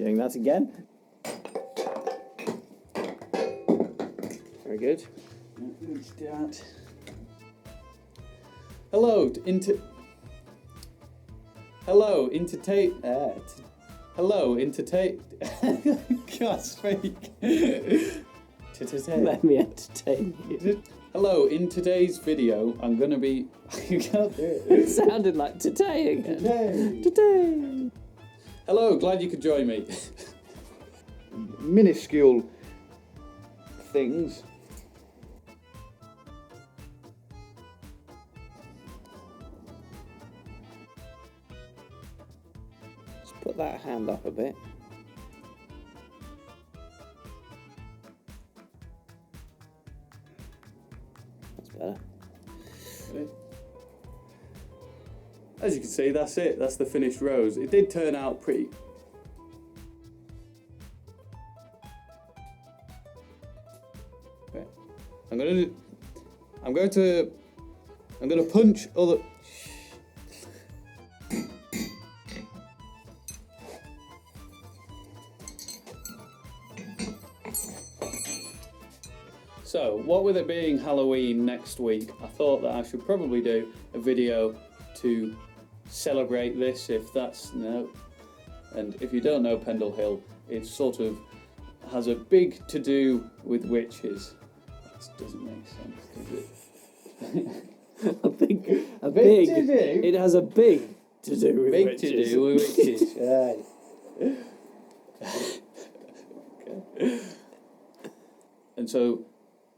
doing that again. Very good. Good start. Hello, Hello, God's sake. Let me entertain you. Hello, in today's video, I'm going to be... You can't do it. It sounded like today again. Today. Hello, glad you could join me. Minuscule things. Just put that hand up a bit. That's better. As you can see, that's it. That's the finished rose. It did turn out pretty... Okay. I'm gonna punch other... So, what with it being Halloween next week, I thought that I should probably do a video to celebrate this, if that's no. And if you don't know Pendle Hill, it sort of has a big to do with witches. That doesn't make sense, does it? A big to do? It has a big to do with Big witches. to do with witches. Aye. Okay. And so,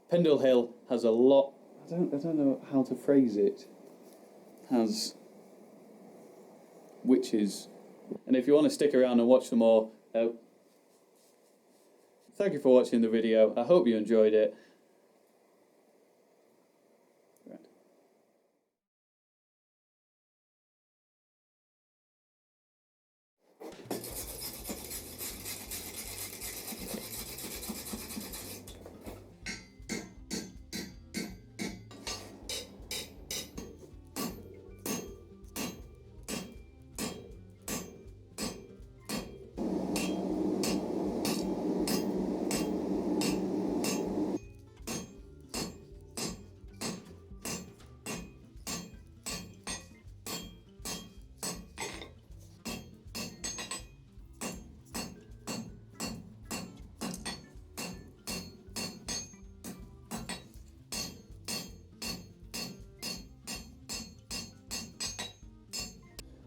Pendle Hill has a lot. I don't know how to phrase it. Has witches, and if you want to stick around and watch them all, thank you for watching the video. I hope you enjoyed it. Right.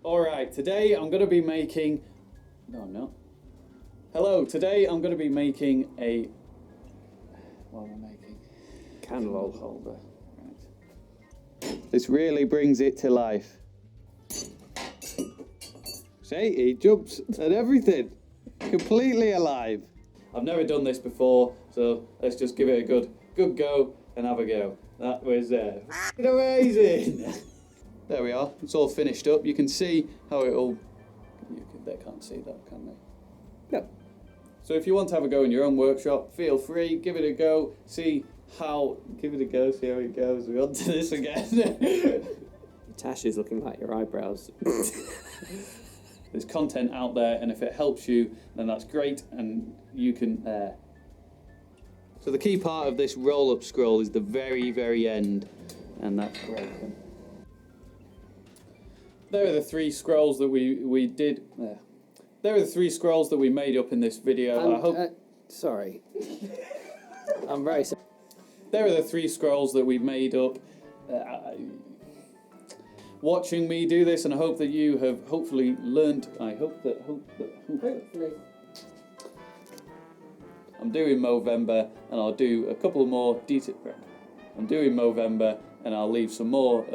Alright, today I'm going to be making... No, I'm not. Hello, today I'm going to be making a... What am I making? Candle holder. Right. This really brings it to life. See, he jumps at everything. Completely alive. I've never done this before, so let's just give it a good go and have a go. That was amazing. There we are. It's all finished up. You can see how it all... They can't see that, can they? No. So if you want to have a go in your own workshop, feel free. Give it a go. See how it goes. We're on to this again. Your tash is looking like your eyebrows. There's content out there, and if it helps you, then that's great, and you can... So the key part of this roll-up scroll is the very, very end, and that's broken. There are the three scrolls that we did. There are the three scrolls that we made up in this video. I hope. Sorry. I'm very sorry. There are the three scrolls that we made up. Watching me do this, and I hope that you have hopefully learnt. Hopefully. I'm doing Movember, and I'll do a couple more details. I'm doing Movember, and I'll leave some more.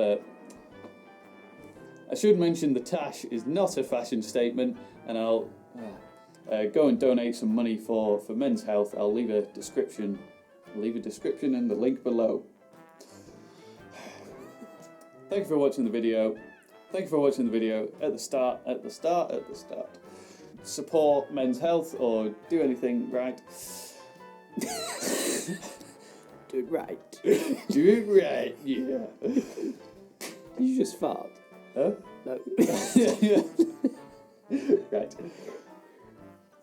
I should mention the tash is not a fashion statement, and I'll go and donate some money for men's health. I'll leave a description. And the link below. Thank you for watching the video. Thank you for watching the video at the start. Support men's health or do anything right. Do it right. Do it right, yeah. Did you just fart? Huh? No. Right.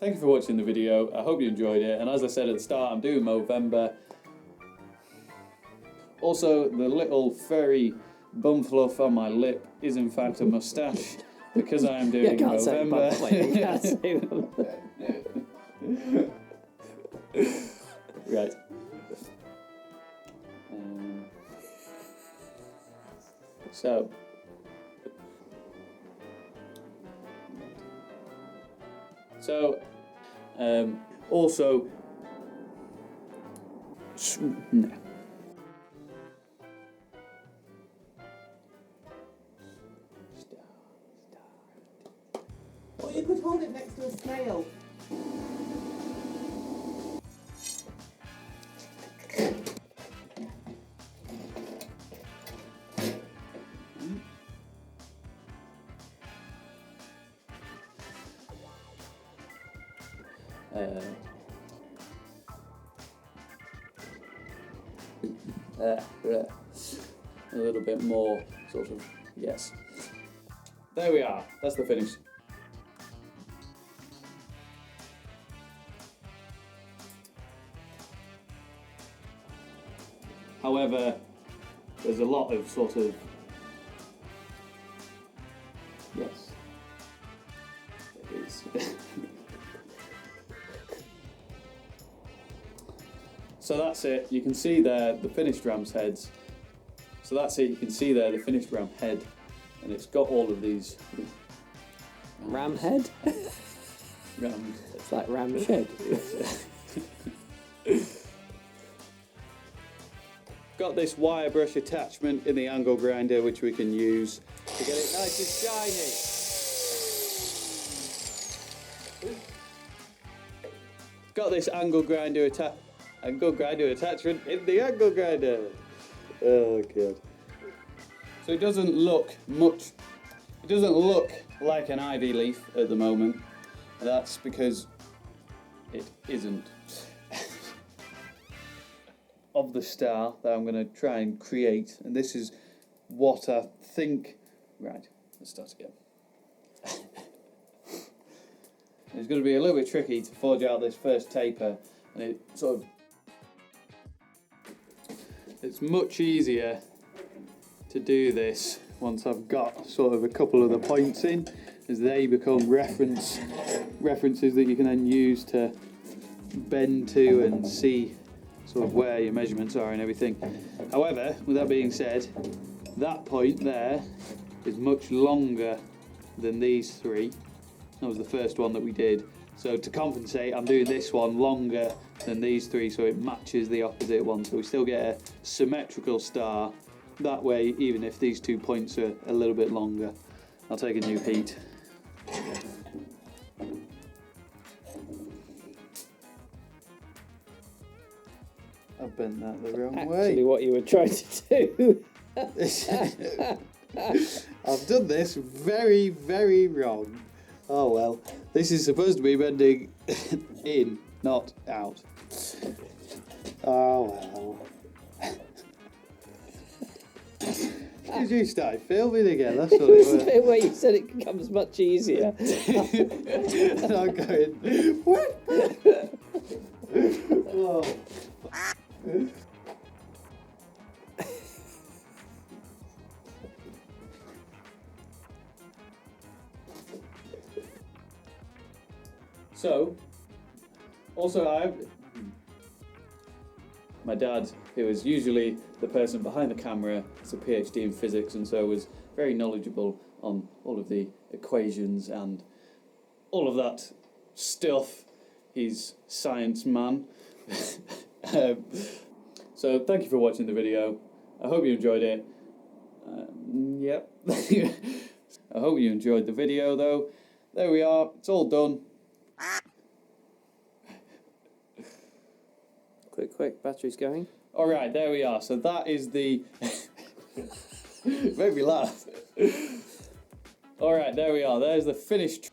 thank you for watching the video. I hope you enjoyed it. And as I said at the start, I'm doing Movember. Also, the little furry bum fluff on my lip is in fact a moustache because I am doing Movember. Right. So. Also. No. Or you could hold it next to a snail. A little bit more, sort of, yes. There we are, that's the finish. However, there's a lot of sort of, yes, it is. So that's it, you can see there the finished ram's heads. So that's it, you can see there the finished ram head, and it's got all of these. Ram head? Ram. It's like ram shed. Got this wire brush attachment in the angle grinder which we can use to get it nice and shiny. Got this angle grinder attachment in the angle grinder. Oh god. So it doesn't look like an ivy leaf at the moment. That's because it isn't. Of the star that I'm going to try and create, and this is what I think. Right, let's start again. It's going to be a little bit tricky to forge out this first taper, and it sort of. It's much easier to do this once I've got sort of a couple of the points in, as they become references that you can then use to bend to and see sort of where your measurements are and everything. However, with that being said, that point there is much longer than these three. That was the first one that we did. So to compensate, I'm doing this one longer than these three so it matches the opposite one. So we still get a symmetrical star. That way, even if these 2 points are a little bit longer. I'll take a new heat. I bent that the wrong way. Actually, what you were trying to do. I've done this very, very wrong. Oh well. This is supposed to be bending in, not out. Oh well. Did you start filming again? That's what it was. The bit where you said it becomes much easier. And I'm going, what? Oh. So, also my dad, who is usually the person behind the camera, is a PhD in physics and so was very knowledgeable on all of the equations and all of that stuff. He's science man. So thank you for watching the video. I hope you enjoyed it. Yep. I hope you enjoyed the video though. There we are, it's all done. Quick, battery's going. Alright, there we are. So that is the... Made me laugh. Alright, there we are. There's the finished...